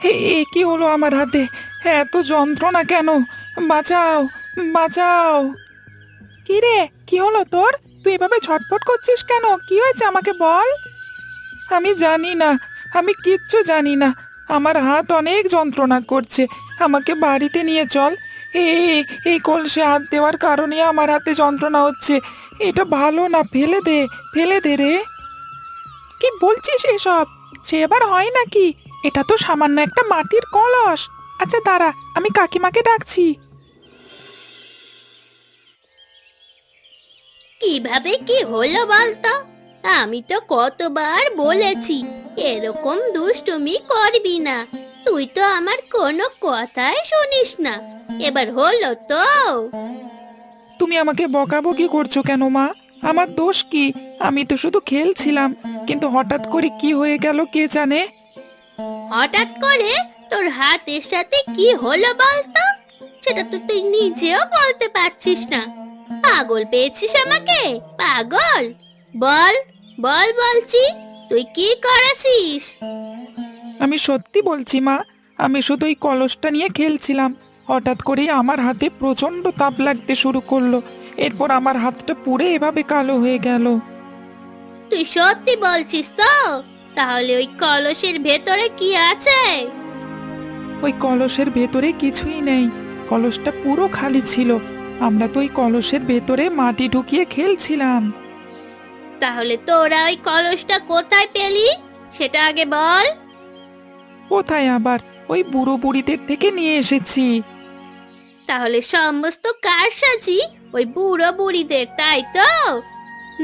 এ এ কি হলো আমার হাতে? এত যন্ত্রণা কেন? বাঁচাও, বাঁচাও! কি রে, কি হলো তোর? তুই এভাবে ছটফট করছিস কেন? কি হয়েছে আমাকে বল। আমি জানি না, আমি কিচ্ছু জানি না। আমার হাত অনেক যন্ত্রণা করছে। আমাকে বাড়িতে নিয়ে চল। এই এই কলসে হাত দেওয়ার কারণে আমার হাতে যন্ত্রণা হচ্ছে। এটা ভালো না, ফেলে দে, ফেলে দে রে। কি বলছিস এসব? সে এবার হয় নাকি? এটা তো সামান্য একটা মাটির কলস। আচ্ছা দাঁড়া, আমি কাকিমাকে ডাকছি। কিভাবে কি হলো বলতো? আমি তো কতবার বলেছি এরকম দুষ্টুমি করবি না। তুই তো আমার কোনো কথাই শুনিস না। এবার হলো তো। তুমি আমাকে বকাবকি করছো কেন মা? আমার দোষ কি? আমি তো শুধু খেলছিলাম, কিন্তু হঠাৎ করে কি হয়ে গেল কে জানে। হঠাৎ করে তোর হাতের সাথে কি হলো বলতো? সেটা তো তুই নিজেও বলতে পারছিস না। পাগল পেয়েছিস আমাকে? পাগল? বল, বল বলছি, তুই কি করেছিস? আমি সত্যি বলছি মা, আমি শুধু এই কলসটা নিয়ে খেলছিলাম। হঠাৎ করেই আমার হাতে প্রচন্ড তাপ লাগতে শুরু করলো। এরপর আমার হাতটা পুড়ে এভাবে কালো হয়ে গেল। তুই সত্যি বলছিস তো? তাহলে ওই কলসের ভেতরে কি আছে? ওই কলসের ভেতরে কিছুই নেই। কলসটা পুরো খালি ছিল। আমরা তো ওই কলসের ভেতরে মাটি ঢুকিয়ে খেলছিলাম। তাহলে তোরা ওই কলসটা কোথায় পেলি সেটা আগে বল। কোথায় আবার, ওই বুড়ো বুড়িদের থেকে নিয়ে এসেছি। তাহলে সমস্ত কারসাজি ওই বুড়ো বুড়িদের, তাই তো?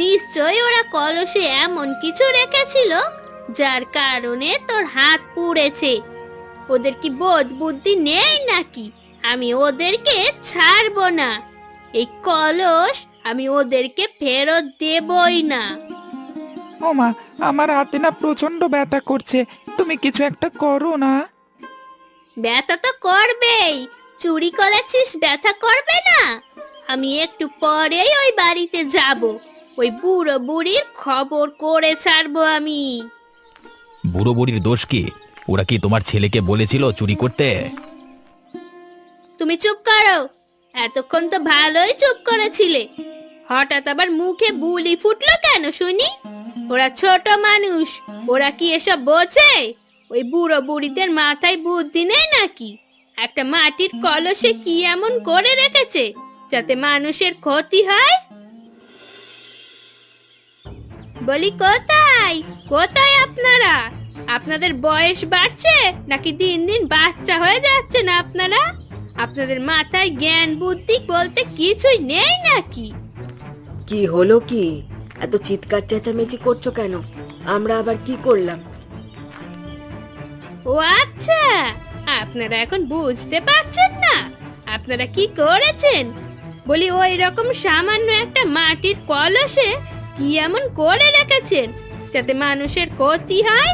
নিশ্চয়ই ওরা কলসে এমন কিছু রেখেছিল যার কারণে তোর হাত পুড়েছে। ওদের কি বোধ বুদ্ধি নেই নাকি? আমি ওদেরকে ছাড়বো না। এই কলস আমি ওদেরকে ফেরত দেবই না। ও মা, আমার হাতে না প্রচন্ড ব্যথা করছে। তুমি কিছু একটা করো না। ব্যথা তো করবেই। চুরি করেছিস, ব্যথা করবে না? আমি একটু পরেই ওই বাড়িতে যাব। ওই বুড়ো বুড়ির খবর করে ছাড়বো আমি। বুড়ো বুড়ির দোষ কি? ওরা কি তোমার ছেলেকে বলেছিল চুরি করতে? তুমি চুপ করো। এতক্ষণ তো ভালোই চুপ করেছিলে। হঠাৎ আবার মুখে বুলি ফুটলো কেন শুনি? ওরা ছোট মানুষ, ওরা কি এসব বোঝে? ওই বুড়ো বুড়িদের মাথায় বুদ্ধি নেই নাকি? একটা মাটির কলসে কি এমন করে রেখেছে যাতে মানুষের ক্ষতি হয়? বলি কোথায়, কোথায় আপনারা? আপনাদের বয়স বাড়ছে নাকি দিন দিন বাচ্চা হয়ে যাচ্ছে না আপনারা? আপনাদের মাথায় জ্ঞান বুদ্ধি বলতে কিছুই নেই নাকি? কি হলো কি? এত চিৎকার চেঁচামেচি করছো কেন? আমরা আবার কি করলাম? ও আচ্ছা, আপনারা এখন বুঝতে পারছেন না আপনারা কি করেছেন? বলি ওই রকম সামান্য একটা মাটির কলসে কি এমন করে রেখেছেন যাতে মানুষের ক্ষতি হয়?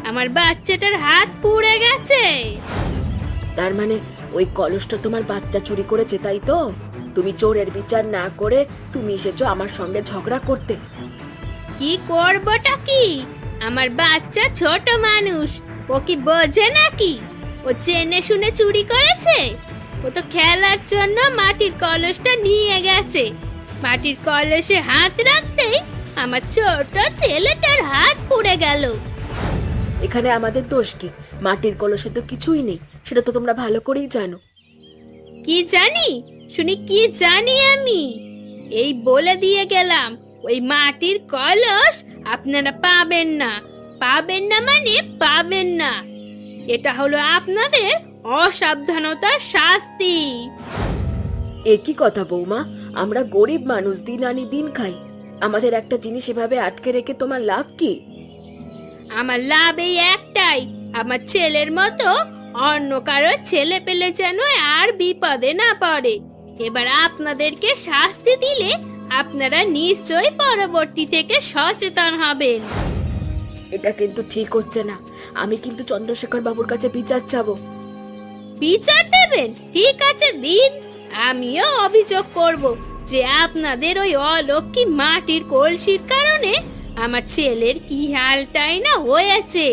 আমার বাচ্চাটার হাত পুড়ে গেছে। তার মানে ওই কলসটা তোমার বাচ্চা চুরি করেছে, তাই তো? তুমি চোরের বিচার না করে তুমি এসেছো আমার সঙ্গে ঝগড়া করতে। কি করবটা কি? আমার বাচ্চা ছোট মানুষ, ও কি বোঝে নাকি? ও জেনে শুনে চুরি করেছে? ও তো খেলার জন্য মাটির কলসটা নিয়ে গেছে। মাটির কলসে হাত রাখতেই আমার ছোট ছেলেটার হাত পুড়ে গেল। এখানে আমাদের দোষ কি? মাটির কলসে তো কিছুই নেই, সেটা তো তোমরা ভালো করেই জানো। কি জানি শুনি, কি জানি আমি? এই বলে দিয়ে গেলাম, ওই মাটির কলস আপনারা পাবেন না। পাবেন না মানে পাবেন না। এটা হলো আপনাদের অসাবধানতার শাস্তি। এ কি কথা বৌমা? আমরা গরিব মানুষ, দিন আনি দিন খাই। আমাদের একটা জিনিস এভাবে আটকে রেখে তোমার লাভ কি? আমার লাভ এই একটাই, আমার ছেলের মতো অন্য কারো ছেলে পেলে যেন আর বিপদে না পড়ে। এবার আপনাদেরকে শাস্তি দিলে আপনারা নিশ্চয়ই পরবর্তী থেকে সচেতন হবেন। এটা কিন্তু ঠিক হচ্ছে না। আমি কিন্তু চন্দ্রশেখর বাবুর কাছে বিচার চাবো। বিচার দেবেন? ঠিক আছে, দিন। আমিও অভিযোগ করব যে আপনাদের ওই অলক্ষী মাটির কলসির কারণে আমার ছেলের কি হালটাই না হয়েছে।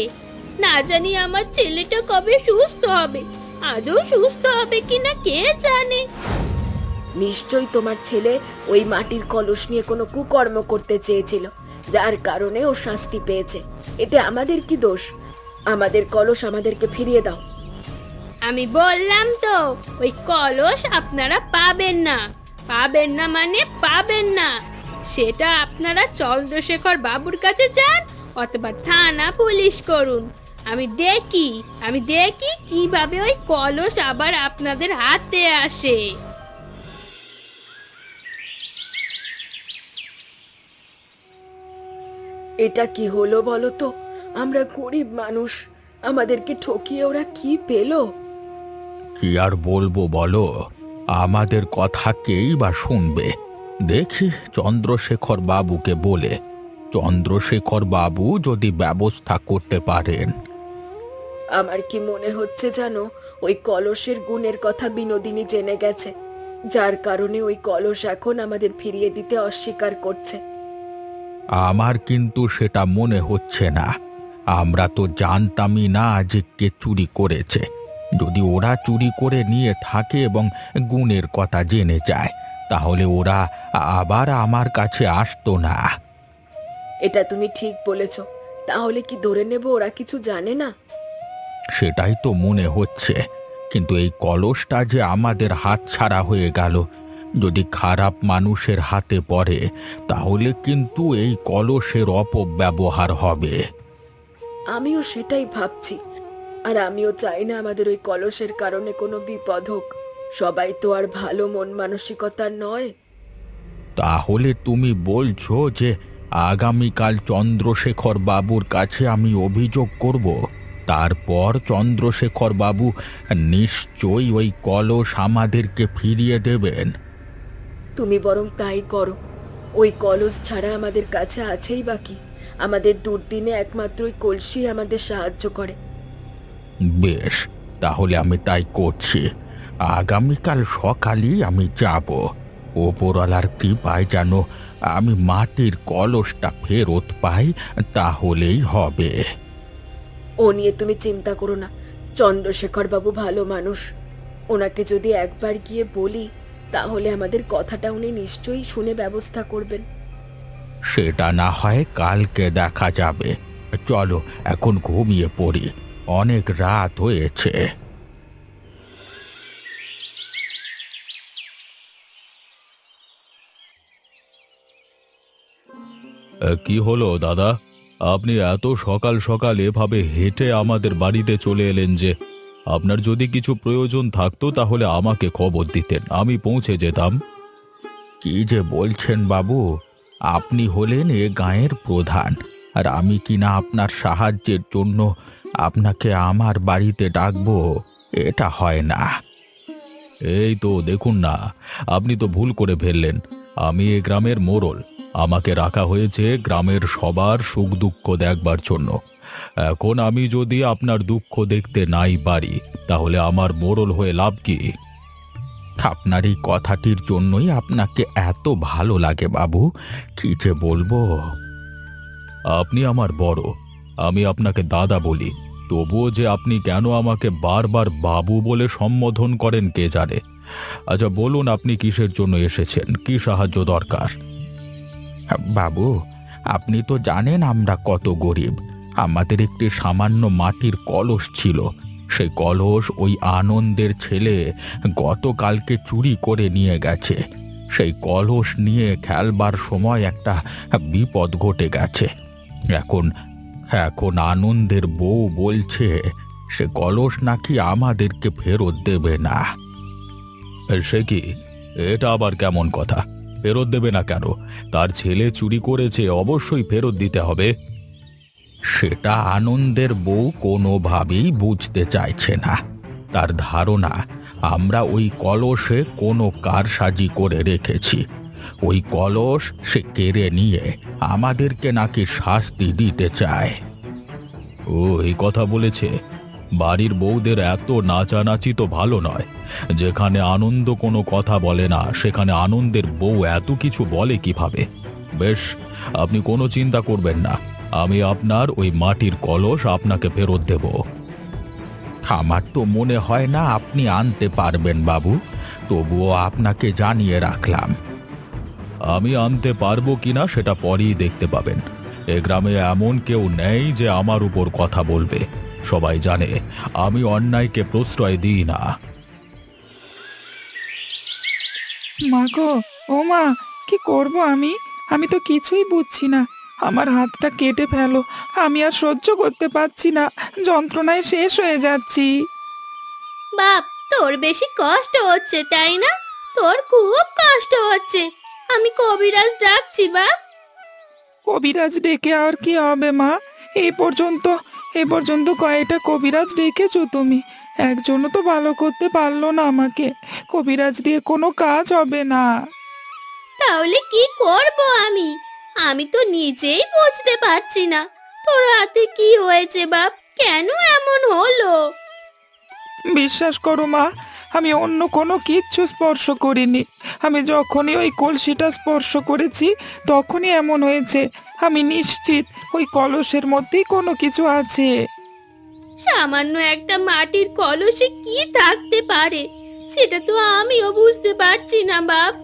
না জানি আমার ছেলেটা কবে সুস্থ হবে। আদৌ সুস্থ হবে কিনা কে জানে। নিশ্চয়ই তোমার ছেলে ওই মাটির কলস নিয়ে কোনো কুকর্ম করতে চেয়েছিল, যার কারণে ও শাস্তি পেয়েছে। এতে আমাদের কি দোষ? আমাদের কলস আমাদেরকে ফিরিয়ে দাও। আমি বললাম তো, ওই কলস আপনারা পাবেন না। পাবেন না মানে পাবেন না। সেটা আপনারা চন্দ্রশেখর বাবুর কাছে যান অথবা থানা পুলিশ করুন। আমি দেখি কিভাবে ওই কলস আবার আপনাদের হাতে আসে। এটা কি হলো বলো তো? আমরা গরিব মানুষ, আমাদেরকে ঠকিয়ে ওরা কি পেলো? কি আর বলবো বলো, আমাদের কথা কেই বা শুনবে। দেখি চন্দ্রশেখর বাবুকে বলে, চন্দ্রশেখর বাবু যদি ব্যবস্থা করতে পারেন। আমার কি মনে হচ্ছে জানো, ওই কলসের গুণের কথা বিনোদিনী জেনে গেছে, যার কারণে ওই কলস এখন আমাদের ফিরিয়ে দিতে অস্বীকার করছে। আমার কিন্তু সেটা মনে হচ্ছে না। আমরা তো জানতামই না যে কে চুরি করেছে। যদি ওরা চুরি করে নিয়ে থাকে এবং গুণের কথা জেনে যায়, তাহলে ওরা আবার আমার কাছে আসতো না। এটা তুমি ঠিক বলেছ। তাহলে কি ধরে নেব ওরা কিছু জানে না? সেটাই তো মনে হচ্ছে। কিন্তু এই কলসটা যে আমাদের হাতছাড়া হয়ে গেল, যদি খারাপ মানুষের হাতে পড়ে তাহলে কিন্তু এই কলসের অপব্যবহার হবে। আমিও সেটাই ভাবছি। আর আমিও চাই না আমাদের ওই কলসের কারণে কোনো বিপদ হোক। সবাই তো আর ভালো মন মানসিকতার নয়। তাহলে তুমি বলছো যে আগামীকাল চন্দ্রশেখর বাবুর কাছে আমি অভিযোগ করব, তারপর চন্দ্রশেখর বাবু নিশ্চয়ই ওই কলস আমাদেরকে ফিরিয়ে দেবেন? তুমি বরং তাই করো। ওই কলস ছাড়া আমাদের কাছে আছেই বাকি। আমাদের দুর্দিনে একমাত্র ওই কলসি আমাদের সাহায্য করে। বেশ, তাহলে আমি তাই করছি। আগামীকাল সকালেই আমি যাব। ওপরওয়ালার কৃপায় যেন আমি মাটির কলসটা ফেরত পাই, তাহলেই হবে। ও নিয়ে তুমি চিন্তা করো না। চন্দ্রশেখর বাবু ভালো মানুষ। ওনাকে যদি একবার গিয়ে বলি, তাহলে আমাদের কথাটা উনি নিশ্চয়ই শুনে ব্যবস্থা করবেন। সেটা না হয় কালকে দেখা যাবে। চলো এখন ঘুমিয়ে পড়ি, অনেক রাত হয়েছে। কি হলো দাদা, আপনি এত সকাল সকাল এভাবে হেঁটে আমাদের বাড়িতে চলে এলেন যে? আপনার যদি কিছু প্রয়োজন থাকতো তাহলে আমাকে খবর দিতেন, আমি পৌঁছে যেতাম। কি যে বলছেন বাবু, আপনি হলেন এ গাঁয়ের প্রধান, আর আমি কিনা আপনার সাহায্যের জন্য আপনাকে আমার বাড়িতে ডাকবো? এটা হয় না। এই তো দেখুন না, আপনি তো ভুল করে ফেললেন। আমি এ গ্রামের মোড়ল। আমাকে রাখা হয়েছে গ্রামের সবার সুখ দুঃখ দেখবার জন্য। এখন আমি যদি আপনার দুঃখ দেখতে নাই পারি, তাহলে আমার মোড়ল হয়ে লাভ কি? আপনার এই কথাটির জন্যই আপনাকে এত ভালো লাগে বাবু, কি যে বলবো। আপনি আমার বড়, আমি আপনাকে দাদা বলি, তবুও যে আপনি কেন আমাকে বারবার বাবু বলে সম্বোধন করেন কে জানে। আচ্ছা বলুন, আপনি কিসের জন্য এসেছেন, কি সাহায্য দরকার? বাবু, আপনি তো জানেন আমরা কত গরিব। আমাদের একটি সামান্য মাটির কলস ছিল। সেই কলস ওই আনন্দের ছেলে গতকালকে চুরি করে নিয়ে গেছে। সেই কলস নিয়ে খেলবার সময় একটা বিপদ ঘটে গেছে। এখন এখন আনন্দের বউ বলছে সে কলস নাকি আমাদেরকে ফেরত দেবে না। সে কি? এটা আবার কেমন কথা? ফেরত দেবে না কেন? তার ছেলে চুরি করেছে, অবশ্যই ফেরত দিতে হবে। সেটা আনন্দের বউ কোনোভাবেই বুঝতে চাইছে না। তার ধারণা আমরা ওই কলসে কোনো কারসাজি করে রেখেছি। ওই কলস সে কেড়ে নিয়ে আমাদেরকে নাকি শাস্তি দিতে চায়। ও এই কথা বলেছে? বাড়ির বউদের এত নাচানাচি তো ভালো নয়। যেখানে আনন্দ কোনো কথা বলে না, সেখানে আনন্দের বউ এত কিছু বলে কিভাবে? বেশ, আপনি কোনো চিন্তা করবেন না, আমি আপনার ওই মাটির কলস আপনাকে ফেরত দেব। আমার তো মনে হয় না আপনি আনতে পারবেন বাবু, তবুও আপনাকে জানিয়ে রাখলাম। আমি আনতে পারবো কিনা সেটা পরেই দেখতে পাবেন। এ গ্রামে এমন কেউ নেই যে আমার উপর কথা বলবে। সবাই জানে আমি অন্যায়কে প্রশ্রয় দিই না। মা গো, ও মা, কি করব আমি? আমি তো কিছুই বুঝছি না। আমার হাতটা কেটে ফেলো, আমি আর সহ্য করতে পারছি না, যন্ত্রণায় শেষ হয়ে যাচ্ছি। বাপ, তোর বেশি কষ্ট হচ্ছে তাই না? তোর খুব কষ্ট হচ্ছে। আমি কবিরাজ ডাকছি বাপ। কবিরাজ ডেকে আর কি হবে মা? এই পর্যন্ত কয়েকটা কবিরাজ ডেকেছো তুমি, একজনও তো ভালো করতে পারলো না আমাকে। কবিরাজ দিয়ে কোনো কাজ হবে না। তাহলে কি করব আমি? আমি তো নিজেই বুঝতে পারছি না তোর হাতে কি হয়েছে বাপ, কেন এমন হলো? বিশ্বাস করো মা, আমি অন্য কোনো কিচ্ছু স্পর্শ করিনি। আমি যখনই ওই কলসিটা স্পর্শ করেছি তখনই এমন হয়েছে। আমি নিশ্চিত ওই কলসের মধ্যেই কোনো কিছু আছে। সামান্য একটা মাটির কলসে কি থাকতে পারে সেটা তো আমিও বুঝতে পারছি না বাপ।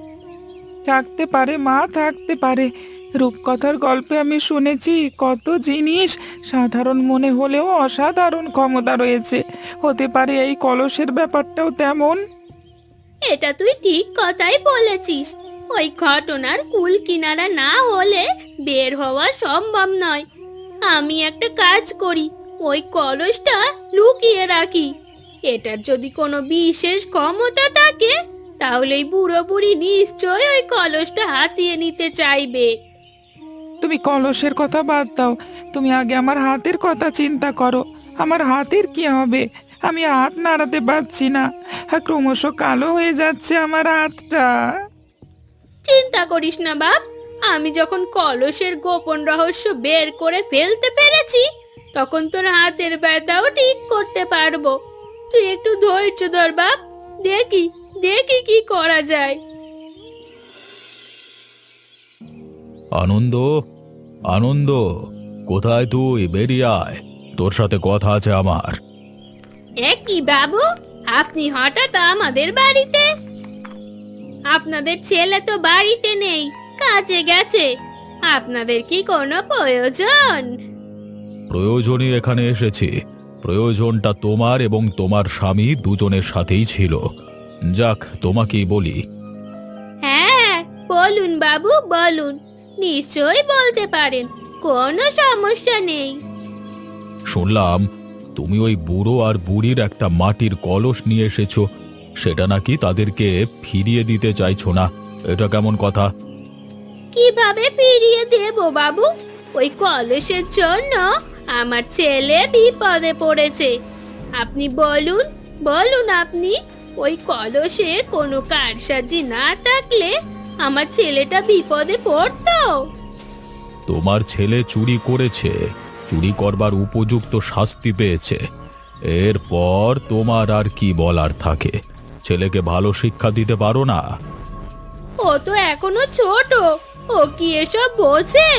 থাকতে পারে মা, থাকতে পারে। রূপকথার গল্পে আমি শুনেছি কত জিনিস সাধারণ মনে হলেও অসাধারণ ক্ষমতা রয়েছে। হতে পারে এই কলসের ব্যাপারটাও তেমন। এটা তুই ঠিক কথাই বলেছিস। ওই ঘটনার কুল কিনারা না হলে বের হওয়া সম্ভব নয়। আমি একটা কাজ করি, ওই কলসটা লুকিয়ে রাখি। এটার যদি কোনো বিশেষ ক্ষমতা থাকে তাহলে এই বুড়ো বুড়ি নিশ্চয়ই ওই কলসটা হাতিয়ে নিতে চাইবে। তুমি কলসের কথা বাদ দাও, তুমি আগে আমার হাতের কথা চিন্তা করো। আমার হাতের কি হবে? আমি হাত নাড়াতে পারছি না, আর ক্রমশ কালো হয়ে যাচ্ছে আমার হাতটা। চিন্তা করিস না বাপ, আমি যখন কলসের গোপন রহস্য বের করে ফেলতে পেরেছি তখন তোর হাতের ব্যথাও ঠিক করতে পারবো। তুই একটু ধৈর্য ধর বাপ, দেখি দেখি কি করা যায়। আনন্দ, আনন্দ, কোথায় তুই? বেরিয়ে আয়, তোর সাথে কথা আছে আমার। এ কি বাবু, আপনি হঠাৎ আমাদের বাড়িতে? আপনাদের ছেলে তো বাড়িতে নেই, কাজে গেছে। আপনাদের কি কোনো প্রয়োজন? প্রয়োজনই এখানে এসেছি। প্রয়োজনটা তোমার এবং তোমার স্বামী দুজনের সাথেই ছিল। যাক, তোমাকেই বলি। হ্যাঁ, বলুন বাবু বলুন, নিশ্চয়ই বলতে পারেন, কোনো সমস্যা নেই। শুনলাম তুমি ওই বুড়ো আর বুড়ির একটা মাটির কলস নিয়ে এসেছো, সেটা নাকি তাদেরকে ফিরিয়ে দিতে চাইছো না। এটা কেমন কথা? কিভাবে ফিরিয়ে দেব বাবু? ওই কলসের জন্য আমার ছেলে বিপদে পড়েছে। আপনি বলুন বলুন, আপনি ওই কলসে কোনো কারসাজি না থাকলে আমার ছেলেটা বিপদে পড়তো? তোমার ছেলে চুরি করেছে, চুরি করবার উপযুক্ত শাস্তি পেয়েছে। এরপর তোমার আর কি বলার থাকে? ছেলেকে ভালো শিক্ষা দিতে পারো না? ও তো এখনো ছোট, ও কি এসব বোঝে?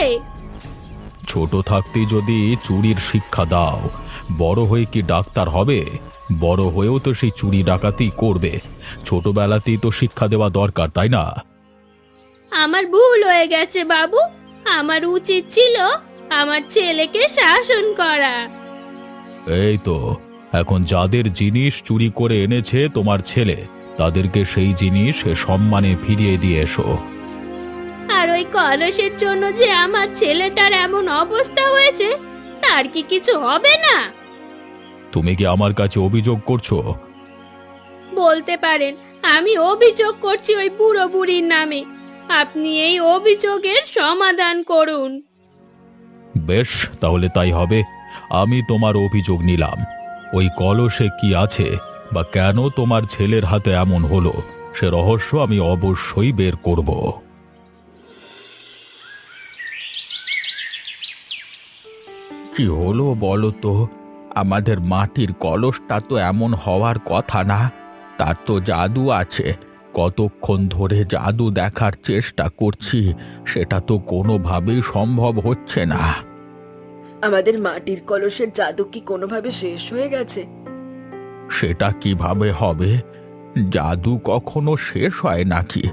ছোট থাকতেই যদি চুরির শিক্ষা দাও, বড় হয়ে কি ডাক্তার হবে? বড় হয়েও তো সেই চুরি ডাকাতি করবে। ছোটবেলাতেই তো শিক্ষা দেওয়া দরকার, তাই না? আমার ভুল হয়ে গেছে বাবু, আমার উচিত ছিল আমার ছেলেকে শাসন করা। এই তো, এখন যাদের জিনিস চুরি করে এনেছে তোমার ছেলে, তাদেরকে সেই জিনিস সম্মানে ফিরিয়ে দিয়ে এসো। আর ওই কলসের জন্য যে আমার ছেলেটার এমন অবস্থা হয়েছে, তার কি কিছু হবে না? তুমি কি আমার কাছে অভিযোগ করছো? বলতে পারেন আমি অভিযোগ করছি ওই বুড়ো বুড়ির নামে। আপনি এই অভিযোগের সমাধান করুন। বেশ, তাহলে তাই হবে। আমি তোমার অভিযোগ নিলাম। ওই কলসে কি আছে বা কেন তোমার ছেলের হাতে এমন হলো, সে রহস্য আমি অবশ্যই বের করব। কি হলো বলো তো? আমাদের মাটির কলসটা তো এমন হওয়ার কথা না। তার তো জাদু আছে। কতক্ষণ ধরে জাদু দেখার চেষ্টা করছি, সেটা তো কোনোভাবেই সম্ভব হচ্ছে না। আমাদের মাটির কলসের জাদু কি কোনোভাবে শেষ হয়ে গেছে? সেটা কিভাবে হবে? জাদু কখনো শেষ হয় নাকি?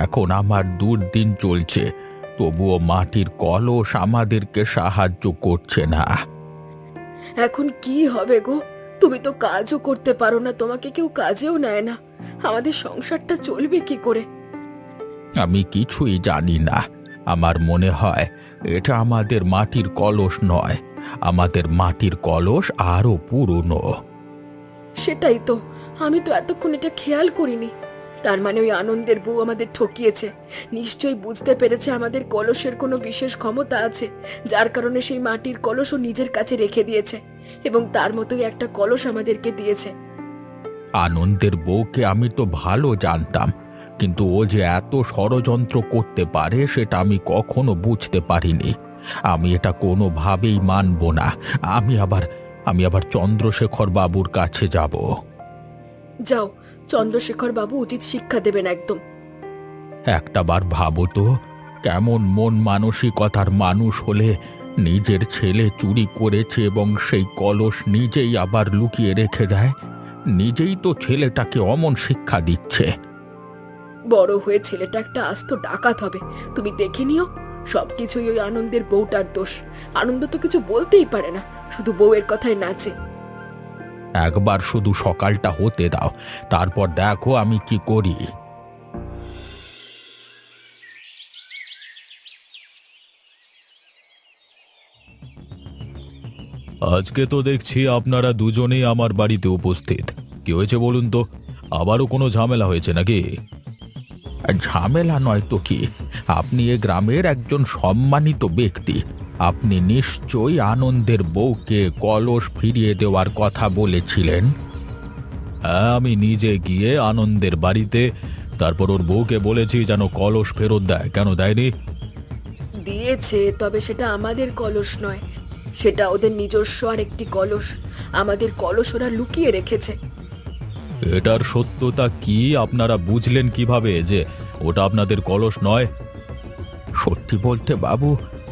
এখন আমার দুর্দিন চলছে, তবুও মাটির কলস আমাদেরকে সাহায্য করছে না। এখন কি হবে গো? তুমি তো কাজও করতে পারো না, তোমাকে কেউ কাজেও নেয় না। আমাদের সংসারটা চলবে কি করে? আমি কিছুই জানি না। আমার মনে হয় এটা আমাদের মাটির কলস নয়, আমাদের মাটির কলস আরো পুরনো। সেটাই তো, আমি তো এতক্ষণ এটা খেয়াল করিনি। তার মানে ওই আনন্দের বউ আমাদের ঠকিয়েছে। নিশ্চয়ই বুঝতে পেরেছে আমাদের কলসের কোনো বিশেষ ক্ষমতা আছে, যার কারণে সেই মাটির কলসও নিজের কাছে রেখে দিয়েছে এবং তার মতোই একটা কলস আমাদেরকে দিয়েছে। আনন্দের বউকে আমি তো ভালো জানতাম, কিন্তু ও যে এত ষড়যন্ত্র করতে পারে সেটা আমি কখনো বুঝতে পারিনি। আমি এটা কোনোভাবেই মানব না। আমি আবার চন্দ্রশেখর বাবুর কাছে যাব। যাও, চন্দ্রশেখর বাবু উচিত শিক্ষা দেবেন একদম। একটাবার ভাবো তো, কেমন মন মানসিকতার মানুষ হলে নিজের ছেলে চুরি করেছে এবং সেই কলস নিজেই আবার লুকিয়ে রেখে দেয়। নিজেই তো ছেলেটাকে অমন শিক্ষা দিচ্ছে। বড় হয়ে ছেলেটা একটা আস্ত ডাকাত হবে, তুমি দেখে নিও। সবকিছুই ওই আনন্দের বউটার দোষ। আনন্দ তো কিছু বলতেই পারে না, শুধু বউয়ের কথায় নাচে। একবার শুধু সকালটা হতে দাও, তারপর দেখো আমি কি করি। আজকে তো দেখছি আপনারা দুজনেই আমার বাড়িতে উপস্থিত। কি হয়েছে বলুন তো? আবারও কোনো ঝামেলা হয়েছে নাকি? ঝামেলা নয় তো কি, আপনি এ গ্রামের একজন সম্মানিত ব্যক্তি। আপনি নিশ্চয়ই আনন্দের বউকে কলস ফিরিয়ে দেওয়ার কথা বলেছিলেন। হ্যাঁ, আমি নিজে গিয়ে আনন্দের বাড়িতে, তারপর ওর বউকে বলেছি যেন কলস ফেরত দেয়। কেন দেয়নি? দিয়েছে, তবে সেটা আমাদের কলস নয়, সেটা ওদের নিজস্ব আর একটি কলস। আমাদের কলস ওরা লুকিয়ে রেখেছে। এটার সত্যতা কি আপনারা বুঝলেন কিভাবে যে ওটা আপনাদের কলস নয়? সত্যি বলতে বাবু,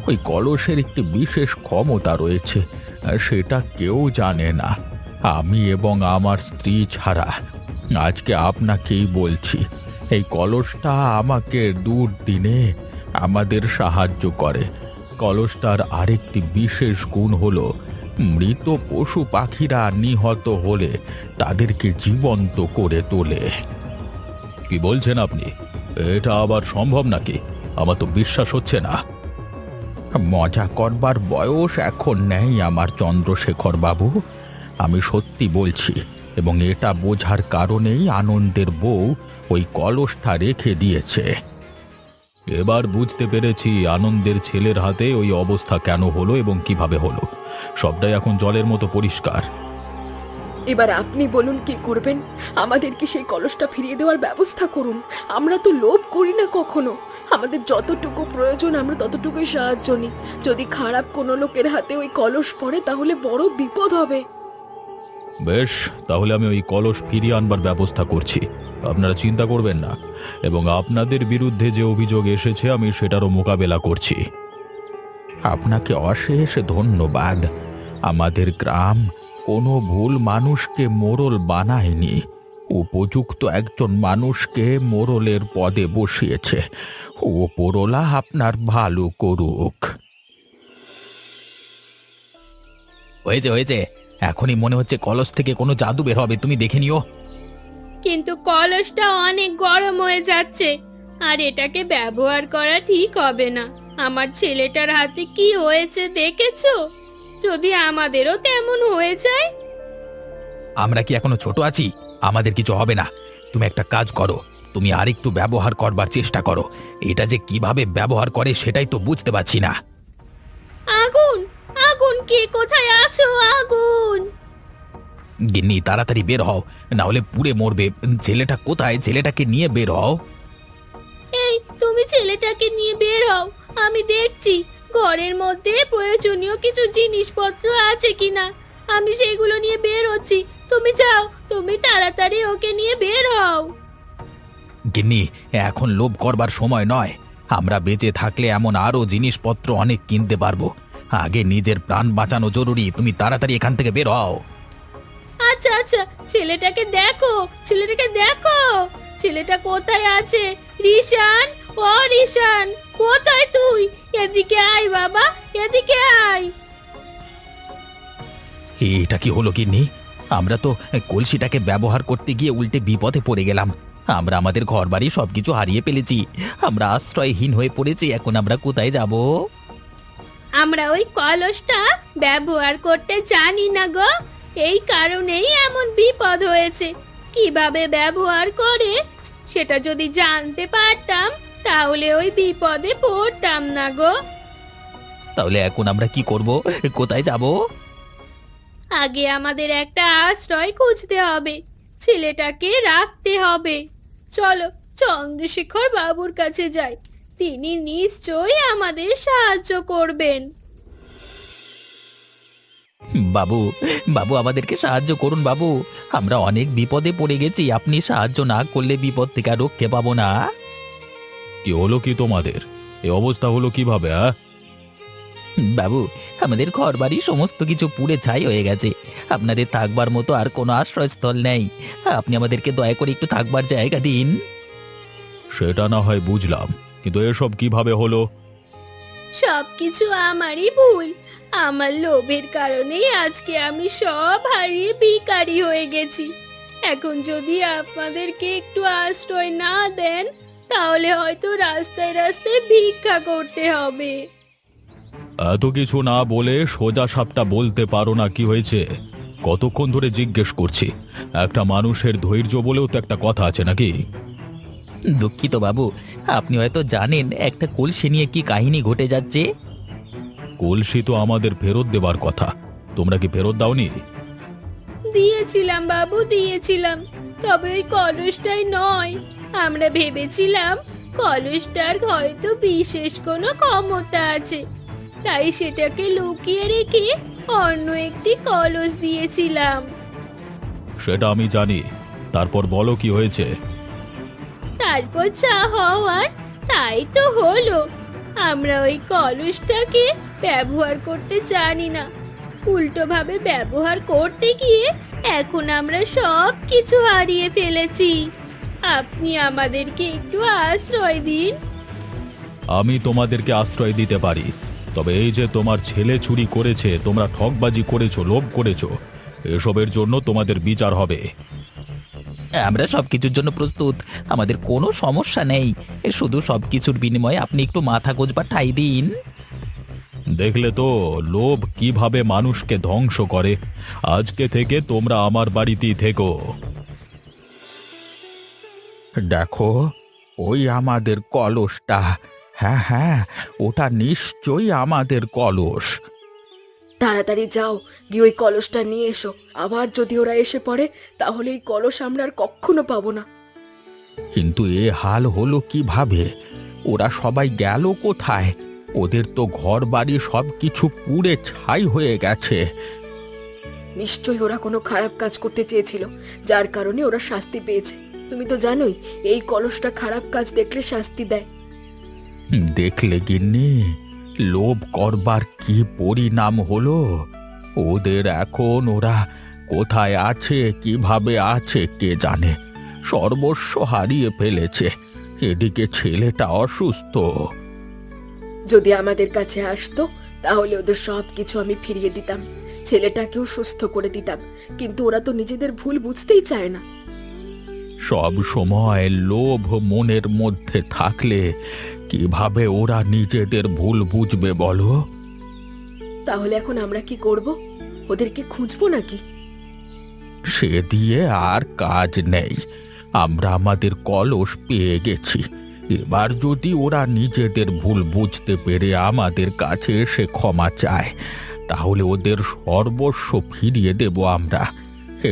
ওই কলসের একটি বিশেষ ক্ষমতা রয়েছে, আর সেটা কেউ জানে না, আমি এবং আমার স্ত্রী ছাড়া। আজকে আপনাকেই বলছি, এই কলসটা আমাকে দুর্দিনে আমাদের সাহায্য করে। কলসটার আরেকটি বিশেষ গুণ হলো, মৃত পশু পাখিরা নিহত হলে তাদেরকে জীবন্ত করে তোলে। কি বলছেন আপনি? এটা আবার সম্ভব নাকি? আমার তো বিশ্বাস হচ্ছে না। মজা করবার বয়স এখন নেই আমার চন্দ্রশেখর বাবু। আমি সত্যি বলছি, এবং এটা বোঝার কারণেই আনন্দের বউ ওই কলসটা রেখে দিয়েছে। এবার বুঝতে পেরেছি আনন্দের ছেলের হাতে ওই অবস্থা কেন হলো এবং কিভাবে হলো। সবটাই এখন জলের মতো পরিষ্কার। এবার আপনি বলুন কি করবেন? আমাদেরকে সেই কলসটা ফিরিয়ে দেওয়ার ব্যবস্থা করুন। আমরা তো লোভ করি না কখনো, আমাদের যতটুকু প্রয়োজন আমরা ততটুকুই সাহায্য নিই। যদি খারাপ কোনো লোকের হাতে ওই কলস পড়ে তাহলে বড় বিপদ হবে। বেশ, তাহলে আমি ওই কলস ফিরিয়ে আনবার ব্যবস্থা করছি, আপনারা চিন্তা করবেন না। এবং আপনাদের বিরুদ্ধে যে অভিযোগ এসেছে আমি সেটারও মোকাবেলা করছি। আপনাকে অশেষ ধন্যবাদ। আমাদের গ্রাম কোনো ভুল মানুষকে মোড়ল বানায়নি, উপযুক্ত একজন মানুষকে মোড়লের পদে বসিয়েছে। ওপরওয়ালা আপনার ভালো করুক। হয়েছে হয়েছে, এখনই মনে হচ্ছে কলস থেকে কোনো জাদু বের হবে, তুমি দেখে নিও। কিন্তু কলসটা অনেক গরম হয়ে যাচ্ছে, আর এটাকে ব্যবহার করা ঠিক হবে না। আমার ছেলেটার হাতে কি হয়েছে দেখেছো? যদি আমাদেরও তেমন হয়ে যায়। আমরা কি এখনো ছোট আছি? আমাদের কিছু হবে না। তুমি একটা কাজ করো, তুমি আরেকটু ব্যবহার করবার চেষ্টা করো। এটা যে কিভাবে ব্যবহার করে সেটাই তো বুঝতে পারছি না। আগুন, আগুন, কে কোথায় আছো? আগুন! গিন্নি, তাড়াতাড়ি বের হও, না হলে পুড়ে মরবে। ছেলেটা কোথায়? ছেলেটাকে নিয়ে বের হও। এই, তুমি ছেলেটাকে নিয়ে বের হও, আমি দেখছি ঘরের মধ্যে প্রয়োজনীয় কিছু জিনিসপত্র আছে কিনা। আমি সেইগুলো নিয়ে বের হচ্ছি, তুমি যাও, তুমি তাড়াতাড়ি ওকে নিয়ে বের হও। গিন্নি, এখন লোভ করবার সময় নয়। আমরা বেঁচে থাকলে এমন আরো জিনিসপত্র অনেক কিনতে পারবো। আগে নিজের প্রাণ বাঁচানো জরুরি, তুমি তাড়াতাড়ি এখান থেকে বের হও। আচ্ছা আচ্ছা, ছেলেটাকে দেখো, ছেলেটাকে দেখো, ছেলেটা কোথায় আছে? রিশান, ও রিশান, কোথায় তুই? এদিকে আয় বাবা, এদিকে আয়। এটা কি হলো গিন্নি? আমরা তো কলসিটাকে ব্যবহার করতে গিয়ে উল্টে বিপদে পড়ে গেলাম। আমরা আমাদের ঘরবাড়ি সবকিছু হারিয়ে ফেলেছি। আমরা আশ্রয়হীন হয়ে পড়েছি। এখন আমরা কোথায় যাব? আমরা ওই কলসটা ব্যবহার করতে জানি না গো, এই কারণেই এমন বিপদ হয়েছে। কিভাবে ব্যবহার করে সেটা যদি জানতে পারতাম তাহলে ওই বিপদে পড়তাম না গো। তাহলে এখন আমরা কি করব? কোথায় যাব? আগে আমাদের একটা আশ্রয় খুঁজতে হবে, ছেলেটাকে রাখতে হবে। চলো চন্দ্রশেখর বাবুর কাছে যাই, তিনি নিশ্চয়ই আমাদের সাহায্য করবেন। বাবু, বাবু আমাদেরকে সাহায্য করুন বাবু। আমরা অনেক বিপদে পড়ে গেছি। আপনি সাহায্য না করলে বিপদ থেকে আর রক্ষে পাবো না। কি হলো কি তোমাদের? এই অবস্থা হলো কিভাবে? বাবু, আমাদের ঘরবাড়ি সমস্ত কিছু পুড়ে ছাই হয়ে গেছে। আপনাদের থাকবার মতো আর কোনো আশ্রয়স্থল নেই। আপনি আমাদেরকে দয়া করে একটু থাকবার জায়গা দিন। সেটা না হয় বুঝলাম, কিন্তু এসব কিভাবে হলো? সবকিছু আমারই ভুল। আমার লোভের কারণেই আজকে আমি সব হারিয়ে ভিখারি হয়ে গেছি। এখন যদি আপনাদেরকে একটু আশ্রয় না দেন তাহলে হয়তো রাস্তায় রাস্তায় ভিক্ষা করতে হবে। এত কিছু না বলে সোজা সাপটা বলতে পারো না কি হয়েছে? কতক্ষণ ধরে জিজ্ঞেস করছি। একটা মানুষের ধৈর্য বলেও তো একটা কথা আছে নাকি? দুঃখিত বাবু, আপনি হয়তো জানেন একটা কলসি নিয়ে কি কাহিনী ঘটে যাচ্ছে। কলসি তো আমাদের ফেরত দেবার কথা, তোমরা কি ফেরত দাওনি? দিয়েছিলাম বাবু, দিয়েছিলাম, তবে ওই কলসটাই নয়। আমরা ভেবেছিলাম কলসটার হয়তো বিশেষ কোনো ক্ষমতা আছে, তাই সেটাকে লুকিয়ে রেখে অন্য একটি কলস দিয়েছিলাম। সেটা আমি জানি, তারপর বলো কি হয়েছে? তারপর যা হওয়ার তাই তো হলো। আমরা ওই কলসটাকে ব্যবহার করতে জানি না, উল্টোভাবে ব্যবহার করতে গিয়ে এখন আমরা সব কিছু হারিয়ে ফেলেছি। আপনি আমাদেরকে একটু আশ্রয় দিন। আমি তোমাদেরকে আশ্রয় দিতে পারি, তবে এই যে তোমার ছেলে চুরি করেছে, তোমরা ঠকবাজি করেছো, লোভ করেছো, এসবের জন্য তোমাদের বিচার হবে। আমরা সবকিছুর জন্য প্রস্তুত, আমাদের কোনো সমস্যা নেই। শুধু সবকিছুর বিনিময়ে আপনি একটু মাথা গোঁজবার ঠাঁই দিন। দেখলে তো লোভ কিভাবে মানুষকে ধ্বংস করে। আজকে থেকে তোমরা আমার বাড়িতেই থেকো। দেখো, ওই আমাদের কলসটা। হ্যাঁ হ্যাঁ, ওটা নিশ্চয়ই আমাদের কলস। তাড়াতাড়ি যাও, গিয়ে ওই কলসটা নিয়ে এসো। আবার যদি ওরা এসে পড়ে তাহলে এই কলস আমরা আর কখনো পাবো না। কিন্তু এ হাল হলো কিভাবে? ওরা সবাই গেল কোথায়? ওদের তো ঘর বাড়ি সব কিছু পুড়ে ছাই হয়ে গেছে। নিশ্চয়ই ওরা কোনো খারাপ কাজ করতে চেয়েছিল, যার কারণে ওরা শাস্তি পেয়েছে। তুমি তো জানোই এই কলসটা খারাপ কাজ দেখলে শাস্তি দেয়। দেখলে গিন্নি, লোভ করবার কি পরিণাম হলো। ওদের এখন ওরা কোথায় আছে, কিভাবে আছে কে জানে। সর্বস্ব হারিয়ে ফেলেছে। এদিকে ছেলেটা অসুস্থ। যদি আমাদের কাছে আসতো তাহলে ওদের সব কিছু আমি ফিরিয়ে দিতাম, ছেলেটাকেও সুস্থ করে দিতাম, কিন্তু ওরা তো নিজেদের ভুল বুঝতেই চায় না। সব সময় লোভ মনের মধ্যে থাকলে কিভাবে ওরা নিজেদের ভুল বুঝবে বলো? তাহলে এখন আমরা কি করব? ওদেরকে খুঁজবো নাকি? সে দিয়ে আর কাজ নেই। আমরা আমাদের কলস পেয়ে গেছি। এবার যদি ওরা নিজেদের ভুল বুঝতে পেরে আমাদের কাছে এসে ক্ষমা চায় তাহলে ওদের সর্বস্ব ফিরিয়ে দেব আমরা।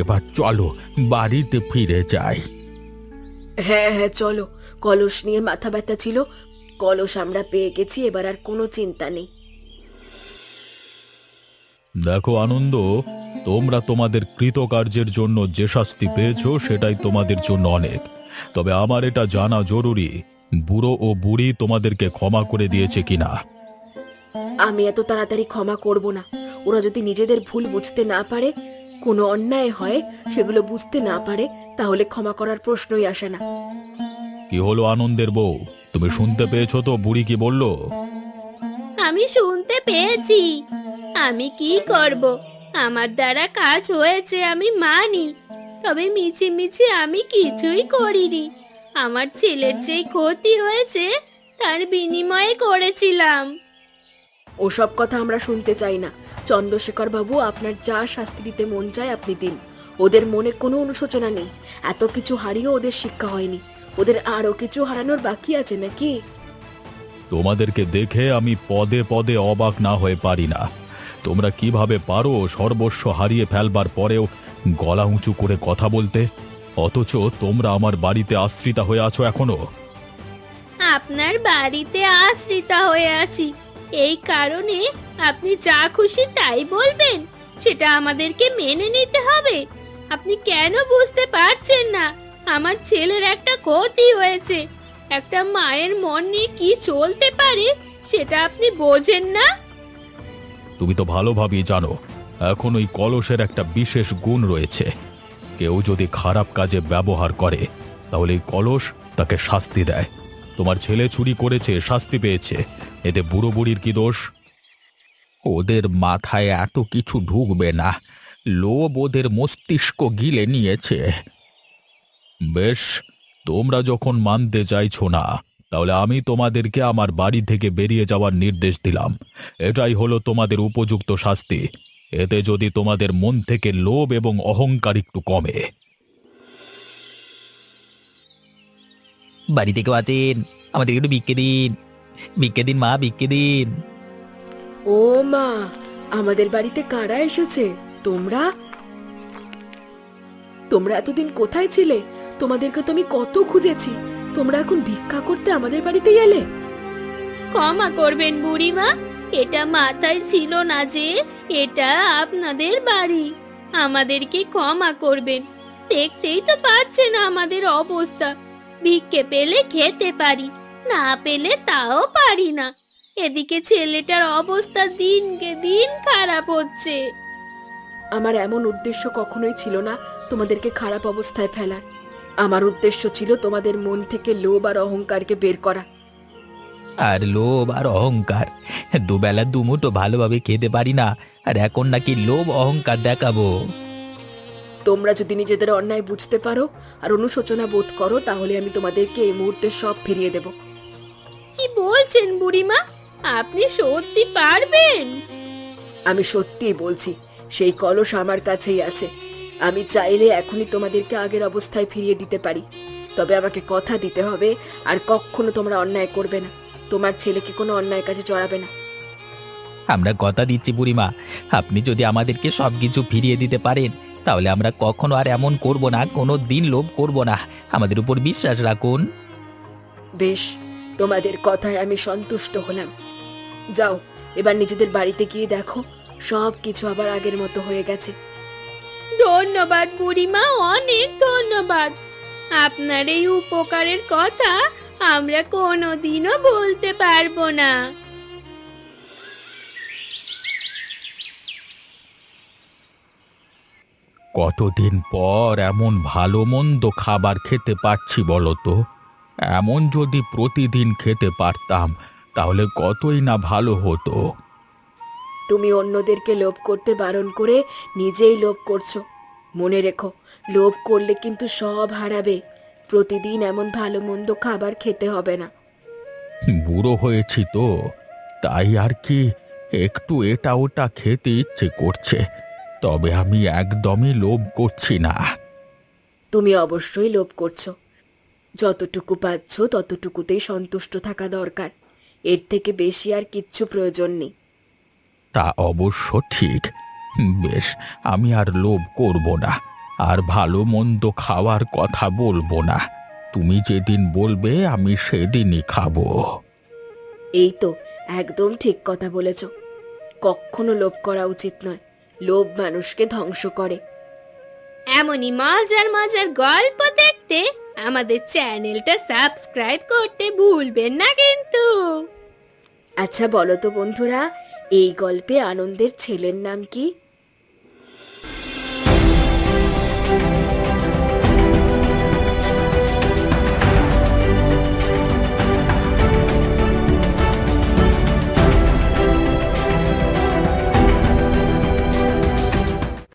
এবার চলো বাড়িতে ফিরে যাই। হ্যাঁ হ্যাঁ চলো, কলস নিয়ে মাথা ব্যথা ছিল, কলস আমরা পেয়ে গেছি, এবার আর কোনো চিন্তা নেই। দেখো আনন্দ, তোমরা তোমাদের কৃতকার্যের জন্য যে শাস্তি পেয়েছো সেটাই তোমাদের জন্য অনেক। তবে আমার এটা জানা জরুরি, বুড়ো ও বুড়ি তোমাদেরকে ক্ষমা করে দিয়েছে কিনা। আমি এত তাড়াতাড়ি ক্ষমা করব না। ওরা যদি নিজেদের ভুল বুঝতে না পারে, কোনো অন্যায় হয় সেগুলো বুঝতে না পারে, তাহলে ক্ষমা করার প্রশ্নই আসে না। কি হলো আনন্দের বউ, তুমি শুনতে পেয়েছো তো বুড়ি কি বললো? আমি শুনতে পেয়েছি। আমি কি করব? আমার দ্বারা কাজ হয়েছে আমি মানি, তবে মিছিমিছি আমি কিছুই করিনি। আমার ছেলের যেই ক্ষতি হয়েছে তার বিনিময়ে করেছিলাম। ওসব কথা আমরা শুনতে চাই না। চন্দ্রশেখর বাবু, আপনার যা শাস্তি দিতে মন চায় আপনি দিন। ওদের মনে কোনো অনুশোচনা নেই। এত কিছু হারিয়েও ওদের শিক্ষা হয়নি। ওদের আরো কিছু হারানোর বাকি আছে নাকি? তোমাদেরকে দেখে আমি পদে পদে অবাক না হয়ে পারি না। তোমরা কিভাবে পারো সর্বস্ব হারিয়ে ফেলবার পরেও গলা উঁচু করে কথা বলতে, অথচ তোমরা আমার বাড়িতে আশ্রিতা হয়ে আছো এখনো। আপনার বাড়িতে আশ্রিতা হয়ে আছি এই কারণে আপনি যা খুশি তাই বলবেন, সেটা আমাদেরকে মেনে নিতে হবে। আপনি কেন বুঝতে পারছেন না? আমার ছেলের একটা ক্ষতি হয়েছে। একটা মায়ের মন নিয়ে কি চলতে পারে সেটা আপনি বোঝেন না। তুমি তো ভালোভাবেই জানো এখন ওই কলসের একটা বিশেষ গুণ রয়েছে। কেউ যদি খারাপ কাজে ব্যবহার করে তাহলে এই কলস তাকে শাস্তি দেয়। তোমার ছেলে চুরি করেছে, শাস্তি পেয়েছে, এতে বুড়ো বুড়ির কি দোষ? ওদের মাথায় এত কিছু ঢুকবে না। লোভ ওদের মস্তিষ্ক গিলে নিয়েছে। বেশ, তোমরা যখন মানতে চাইছো না, তাহলে আমি তোমাদেরকে আমার বাড়ি থেকে বেরিয়ে যাওয়ার নির্দেশ দিলাম। এটাই হলো তোমাদের উপযুক্ত শাস্তি। এতে যদি তোমাদের মন থেকে লোভ এবং অহংকার একটু কমে। বাড়িতে কেউ আছেন? আমাদের একটু ভিক্ষে দিন, ভিক্ষে দিন মা, ভিক্ষে দিন। ও মা, আমাদের বাড়িতে কারা এসেছে? তোমরা তোমরা এতদিন কোথায় ছিলে? তোমাদেরকে তো আমি কত খুঁজেছি। তোমরা এখন ভিক্ষা করতে আমাদের বাড়িতেই এলে? ক্ষমা করবেন বুড়িমা, এটা মাথায় ছিল না যে এটা আপনাদের বাড়ি। আমাদেরকে ক্ষমা করবেন। দেখতেই তো পাচ্ছেন আমাদের অবস্থা। ভিক্ষে পেলে খেতে পারি, না পেলে তাও পারি না। এদিকে ছেলেটার অবস্থা দিনকে দিন খারাপ হচ্ছে। আমার এমন উদ্দেশ্য কখনোই ছিল না তোমাদেরকে খারাপ অবস্থায় ফেলার। আমার উদ্দেশ্য ছিল তোমাদের মন থেকে লোভ আর অহংকারকে বের করা। আর লোভ আর অহংকার, দুবেলা দুমুঠো ভালোভাবে খেতে পারি না, আর এখন নাকি লোভ অহংকার দেখাবো? তোমরা যদি নিজেদের অন্যায় বুঝতে পারো আর অনুশোচনা বোধ করো, তাহলে আমি তোমাদেরকে এই মুহূর্তে সব ফিরিয়ে দেব। কি বলছেন বুড়িমা? আপনি সত্যি পারবেন? আমি সত্যিই বলছি, সেই কলস আমার কাছেই আছে। আমি চাইলে এখনই তোমাদেরকে আগের অবস্থায় ফিরিয়ে দিতে পারি। তবে আমাকে কথা দিতে হবে আর কখনো তোমরা অন্যায় করবে না। তোমার ছেলেকে কোনো অন্যায় কাজে জড়াবে না। আমরা কথা দিচ্ছি বুড়িমা, আপনি যদি আমাদেরকে সবকিছু ফিরিয়ে দিতে পারেন তাহলে আমরা কখনো আর এমন করব না, কোনো দিন লোভ করব না। আমাদের উপর বিশ্বাস রাখুন। বেশ, তোমাদের কথায় আমি সন্তুষ্ট হলাম। যাও, এবার নিজেদের বাড়িতে গিয়ে দেখো সব কিছু আবার আগের মতো হয়ে গেছে। ধন্যবাদ বুড়িমা, অনেক ধন্যবাদ। আপনার এই উপকারের কথা আমরা কোনোদিনও ভুলতে পারবো না। কতদিন পর এমন ভালো মন্দ খাবার খেতে পাচ্ছি বলো তো? এমন যদি প্রতিদিন খেতে পারতাম তাহলে কতই না ভালো হতো। তুমি অন্যদেরকে লোভ করতে বারণ করে নিজেই লোভ করছো। মনে রেখো, লোভ করলে কিন্তু সব হারাবে। প্রতিদিন এমন ভালো মন্দ খাবার খেতে হবে না। বুড়ো হয়েছি তো, তাই আর কি একটু এটা ওটা খেতে ইচ্ছে করছে, তবে আমি একদমই লোভ করছি না। তুমি অবশ্যই লোভ করছো। যতটুকু পাচ্ছ ততটুকুতেই সন্তুষ্ট থাকা দরকার। এর থেকে বেশি আর কিচ্ছু প্রয়োজন নেই। তা অবশ্য ঠিক। বেশ, আমি আর লোভ করব না, আর ভালো মন্দ খাওয়ার কথা বলবো না। তুমি যেদিন বলবে আমি সেদিনই খাবো। এই তো একদম ঠিক কথা বলেছ। কখনো লোভ করা উচিত নয়। লোভ মানুষকে ধ্বংস করে। এমনই মজার মজার গল্প দেখতে আমাদের চ্যানেলটা সাবস্ক্রাইব করতে ভুলবেন না কিন্তু। আচ্ছা বলো তো বন্ধুরা, এই গল্পে আনন্দের ছেলের নাম কি?